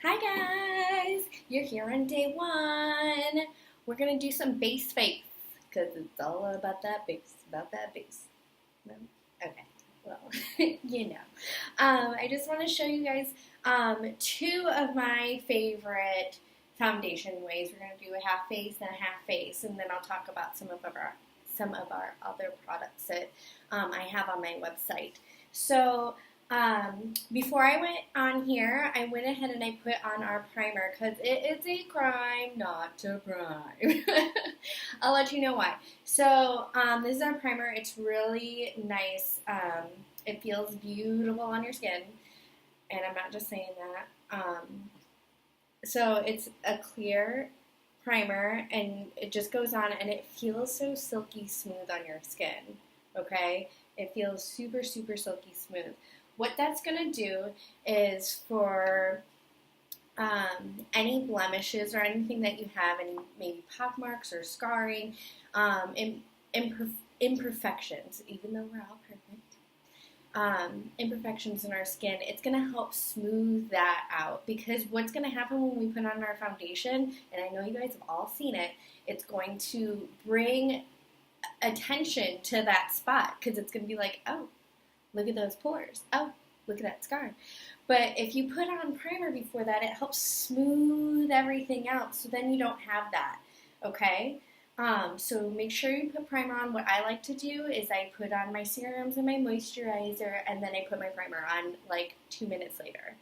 Hi guys! You're here on day one. We're gonna do some bass face because it's all about that bass. No? Okay. Well, you know. I just want to show you guys two of my favorite foundation ways. We're gonna do a half face and a half face, and then I'll talk about some of our other products that I have on my website. So before I went on here, I went ahead and I put on our primer because it is a crime not to prime. I'll let you know why. So this is our primer. It's really nice. It feels beautiful on your skin, and I'm not just saying that. So it's a clear primer, and it just goes on, and it feels so silky smooth on your skin. Okay, it feels super, super silky smooth. What that's going to do is for any blemishes or anything that you have, any maybe pock marks or scarring, imperfections, even though we're all perfect, imperfections in our skin, it's going to help smooth that out, because what's going to happen when we put on our foundation, and I know you guys have all seen it, it's going to bring attention to that spot, because it's going to be like, oh, look at those pores. Oh, look at that scar. But if you put on primer before that, it helps smooth everything out, so then you don't have that, okay? So make sure you put primer on. What I like to do is I put on my serums and my moisturizer, and then I put my primer on like 2 minutes later.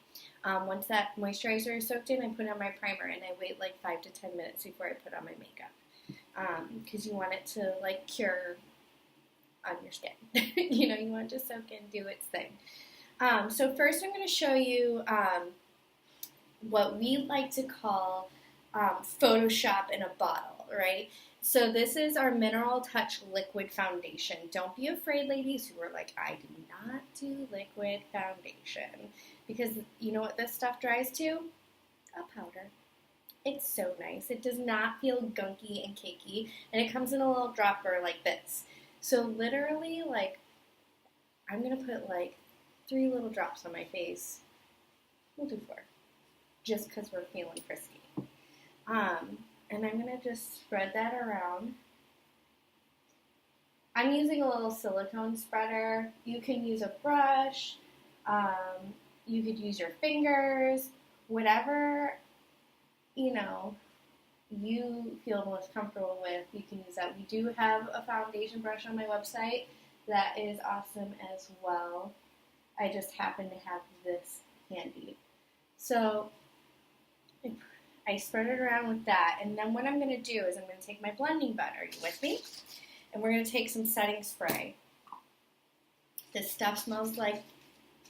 Once that moisturizer is soaked in, I put on my primer, and I wait like 5 to 10 minutes before I put on my makeup, because you want it to like cure on your skin. You want it to soak in, do its thing. So first I'm going to show you what we like to call Photoshop in a bottle, right? So this is our Mineral Touch Liquid Foundation. Don't be afraid, ladies, who are like, I do not do liquid foundation. Because you know what this stuff dries to? A powder. It's so nice. It does not feel gunky and cakey, and it comes in a little dropper like this. So literally, like, I'm going to put like 3 little drops on my face. We'll do 4, just because we're feeling frisky. And I'm going to just spread that around. I'm using a little silicone spreader. You can use a brush. You could use your fingers. Whatever, you feel most comfortable with, you can use that. We do have a foundation brush on my website that is awesome as well. I just happen to have this handy. So I spread it around with that, and then what I'm going to do is I'm going to take my blending bud. Are you with me? And we're going to take some setting spray. This stuff smells like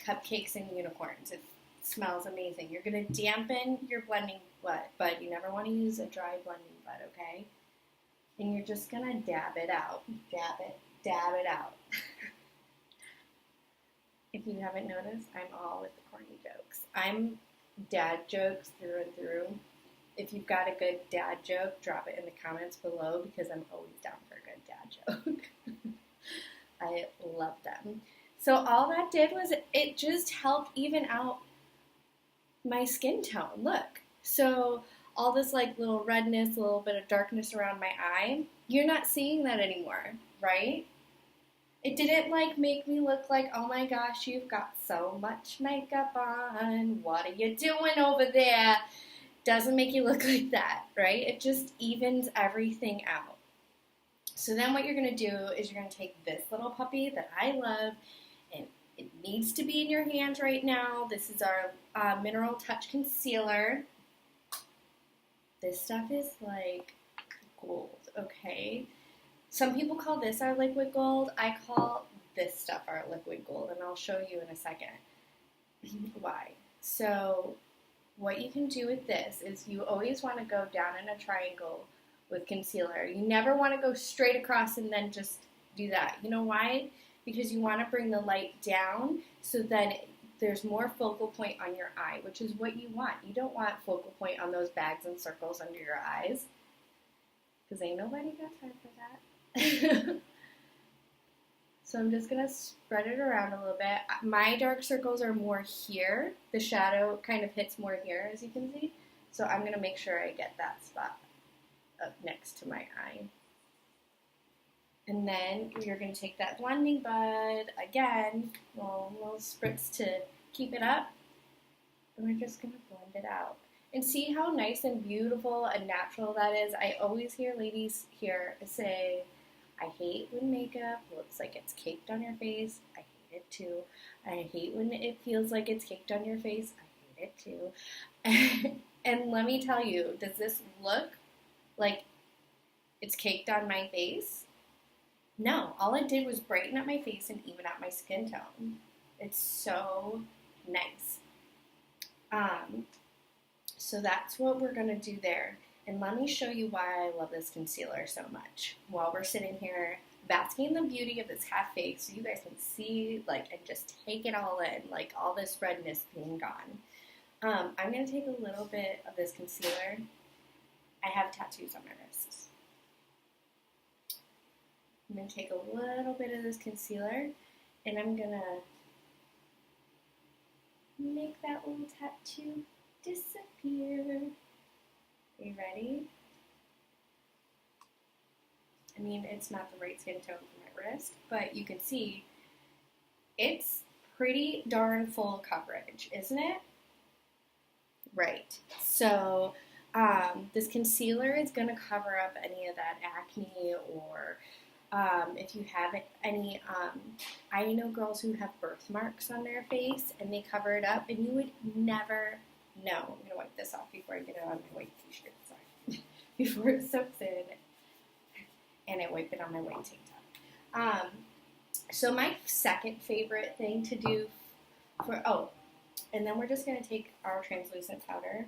cupcakes and unicorns. It smells amazing. You're going to dampen your blending bud. You never want to use a dry blending bud, okay? And you're just going to dab it out. Dab it out. If you haven't noticed, I'm all with the corny jokes. I'm dad jokes through and through. If you've got a good dad joke, drop it in the comments below, because I'm always down for a good dad joke. I love them. So all that did was it just helped even out my skin tone. Look. So all this like little redness, a little bit of darkness around my eye, you're not seeing that anymore, right? It didn't like make me look like, oh my gosh, you've got so much makeup on. What are you doing over there? Doesn't make you look like that, right? It just evens everything out. So then what you're going to do is you're going to take this little puppy that I love, and it needs to be in your hand right now. This is our Mineral Touch Concealer. This stuff is like gold, okay? Some people call this our liquid gold. I call this stuff our liquid gold, and I'll show you in a second why. So what you can do with this is you always want to go down in a triangle with concealer. You never want to go straight across and then just do that. You know why? Because you want to bring the light down so then there's more focal point on your eye, which is what you want. You don't want focal point on those bags and circles under your eyes, because ain't nobody got time for that. So I'm just going to spread it around a little bit. My dark circles are more here. The shadow kind of hits more here, as you can see. So I'm going to make sure I get that spot up next to my eye. And then you're going to take that blending bud again, a little spritz to keep it up, and we're just going to blend it out. And see how nice and beautiful and natural that is? I always hear ladies here say, I hate when makeup looks like it's caked on your face. I hate it too. I hate when it feels like it's caked on your face. I hate it too. And let me tell you, does this look like it's caked on my face? No, all I did was brighten up my face and even out my skin tone. It's so nice. So that's what we're going to do there. And let me show you why I love this concealer so much. While we're sitting here basking in the beauty of this half face, so you guys can see, like, and just take it all in, like all this redness being gone. I'm going to take a little bit of this concealer. I have tattoos on my wrists. I'm going to take a little bit of this concealer, and I'm going to make that little tattoo disappear. Are you ready? I mean, it's not the right skin tone for my wrist, but you can see it's pretty darn full coverage, isn't it? Right. So this concealer is going to cover up any of that acne, or if you have any, I know girls who have birthmarks on their face and they cover it up, and you would never know. I'm going to wipe this off before I get it on my white t-shirt, sorry. Before it soaks in, and I wipe it on my white tank top. So my second favorite thing to do and then we're just going to take our translucent powder.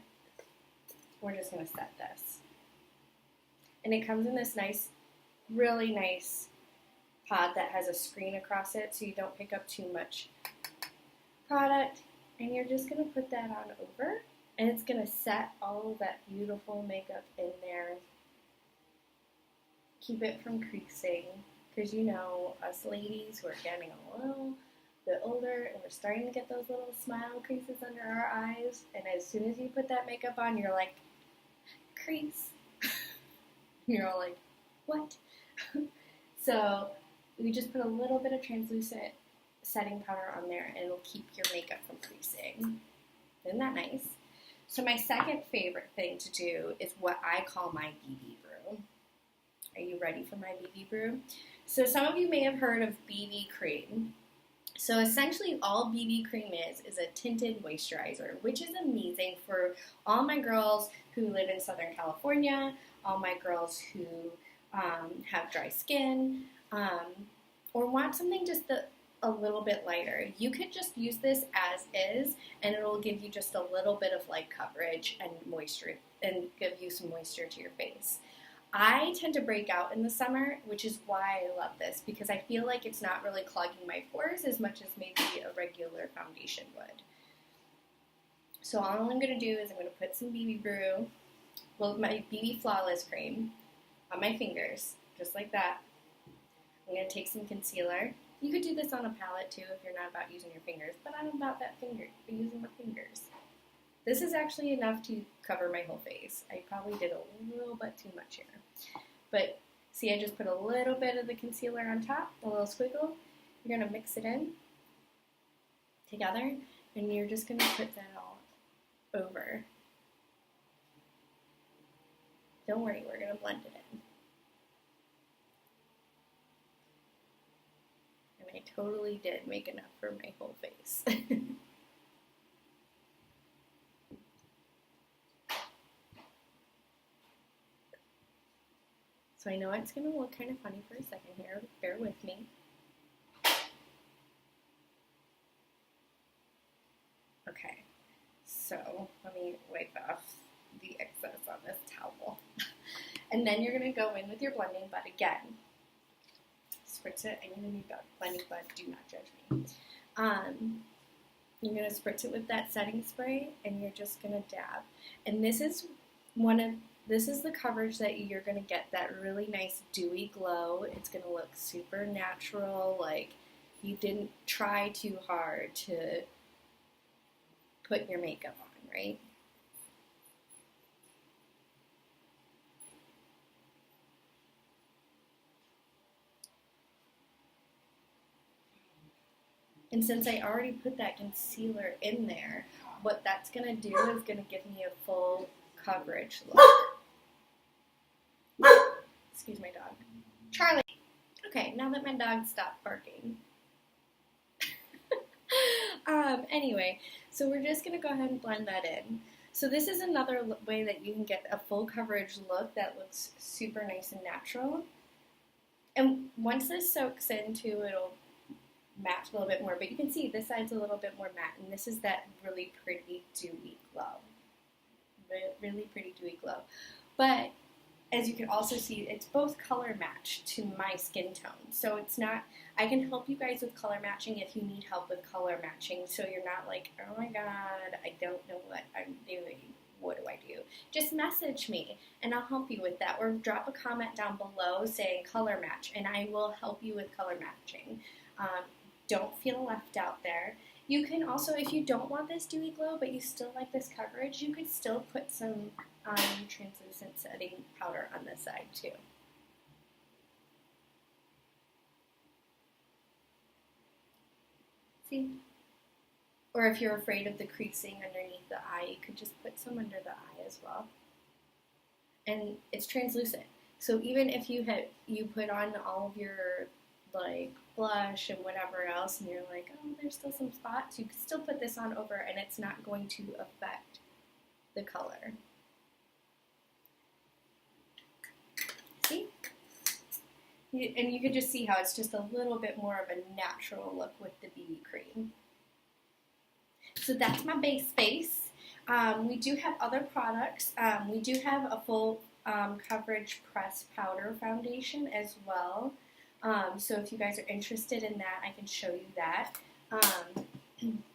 We're just going to set this. And it comes in this nice, really nice pod that has a screen across it so you don't pick up too much product. And you're just going to put that on over. And it's going to set all of that beautiful makeup in there. Keep it from creasing. Because you know, us ladies who are getting a little bit older and we're starting to get those little smile creases under our eyes. And as soon as you put that makeup on, you're like, crease. You're all like, what? So we just put a little bit of translucent setting powder on there, and it'll keep your makeup from creasing. Isn't that nice? So my second favorite thing to do is what I call my BB brew. Are you ready for my BB brew? So some of you may have heard of BB cream. So essentially all BB cream is a tinted moisturizer, which is amazing for all my girls who live in Southern California, all my girls who have dry skin, or want something just a little bit lighter. You could just use this as is, and it'll give you just a little bit of light coverage and moisture, and give you some moisture to your face. I tend to break out in the summer, which is why I love this, because I feel like it's not really clogging my pores as much as maybe a regular foundation would. So all I'm going to do is I'm going to put some BB Brew, my BB Flawless cream, on my fingers, just like that. I'm going to take some concealer. You could do this on a palette too if you're not about using your fingers, but I'm about using my fingers. This is actually enough to cover my whole face. I probably did a little bit too much here. But see, I just put a little bit of the concealer on top, a little squiggle. You're going to mix it in together, and you're just going to put that all over. Don't worry, we're going to blend it in. And I totally did make enough for my whole face. So I know it's going to look kind of funny for a second here. Bear with me. Okay, so let me wipe off the excess on this towel. And then you're going to go in with your blending bud again. Spritz it. I'm going to need that blending bud. Do not judge me. You're going to spritz it with that setting spray, and you're just going to dab. And this is one of this is the coverage that you're going to get, that really nice dewy glow. It's going to look super natural, like you didn't try too hard to put your makeup on, right? And since I already put that concealer in there, what that's going to do is going to give me a full coverage look. Excuse my dog. Charlie! Okay, now that my dog stopped barking. Anyway, so we're just going to go ahead and blend that in. So this is another way that you can get a full coverage look that looks super nice and natural. And once this soaks into, it'll match a little bit more, but you can see this side's a little bit more matte, and this is that really pretty dewy glow. Really pretty dewy glow. But as you can also see, it's both color matched to my skin tone. So it's not, I can help you guys with color matching if you need help with color matching, so you're not like, oh my god, I don't know what I'm doing. What do I do? Just message me and I'll help you with that, or drop a comment down below saying color match and I will help you with color matching. Don't feel left out there. You can also, if you don't want this dewy glow but you still like this coverage, you could still put some translucent setting powder on this side too. See? Or if you're afraid of the creasing underneath the eye, you could just put some under the eye as well. And it's translucent. So even if you put on all of your like blush and whatever else and you're like, oh, there's still some spots, you can still put this on over and it's not going to affect the color. See? And you can just see how it's just a little bit more of a natural look with the BB cream. So that's my base face. We do have other products. We do have a full coverage press powder foundation as well. So if you guys are interested in that, I can show you that.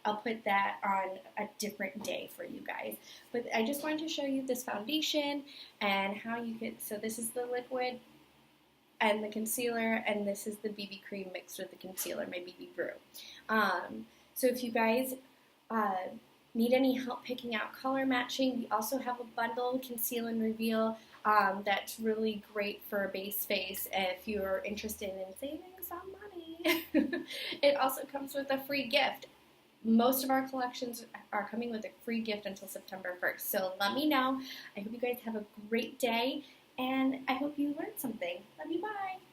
I'll put that on a different day for you guys. But I just wanted to show you this foundation and how you can, so this is the liquid and the concealer, and this is the BB cream mixed with the concealer, my BB Brew. So if you guys need any help picking out color matching, we also have a bundle, Conceal and Reveal, that's really great for a base face if you're interested in saving some money. It also comes with a free gift. Most of our collections are coming with a free gift until September 1st. So let me know. I hope you guys have a great day, and I hope you learned something. Love you, bye!